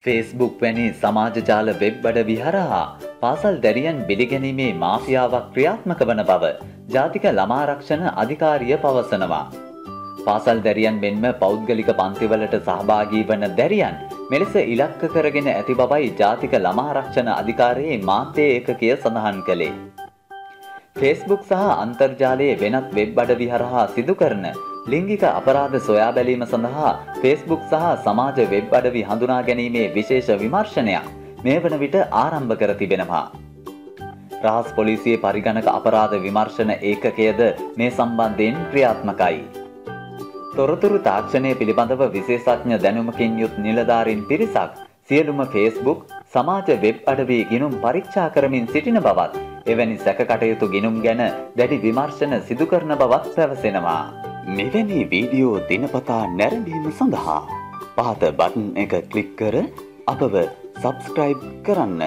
Facebook වැනි සමාජ ජාල web අඩවි හරහා පාසල් දැරියන් බිලිගැනීමේ මාෆියාවක් ක්‍රියාත්මක වන බව ජාතික ළමා ආරක්ෂණ අධිකාරිය පවසනවා. පාසල් දැරියන් මෙන්ම පෞද්ගලික පන්තිවලට සහභාගී වන දැරියන් මෙලෙස ඉලක්ක කරගෙන ඇති බවයි ජාතික ළමා ආරක්ෂණ අධිකාරියේ මාධ්‍ය ඒකකය සඳහන් කළේ. Facebook සහ අන්තර්ජාලයේ වෙනත් වෙබ් අඩවි හරහා සිදු කරන ලිංගික අපරාධ සොයා බැලීම සඳහා Facebook සහ සමාජ වෙබ් අඩවි හඳුනා ගැනීමේ විශේෂ විමර්ශනයක් මේ වන විට ආරම්භ කර තිබෙනවා. රහස් පොලිසියේ පරිගණක අපරාධ විමර්ශන ඒකකයද මේ සම්බන්ධයෙන් ක්‍රියාත්මකයි. තොරතුරු තාක්ෂණය පිළිබඳව විශේෂඥ දැනුමකින් යුත් නිලධාරීන් පිරිසක් සියලුම Facebook සමාජ වෙබ් අඩවි ගිණුම් පරීක්ෂා කරමින් සිටින බවත් එවැනි සැකකටයුතු ගිණුම් ගැන දැඩි විමර්ශන සිදු කරන බවත් පැවසෙනවා. මෙවැනි වීඩියෝ දිනපතා නැරඹීම සඳහා පහත බටන් එක ක්ලික් කර අපව සබ්ස්ක්‍රයිබ් කරන්න.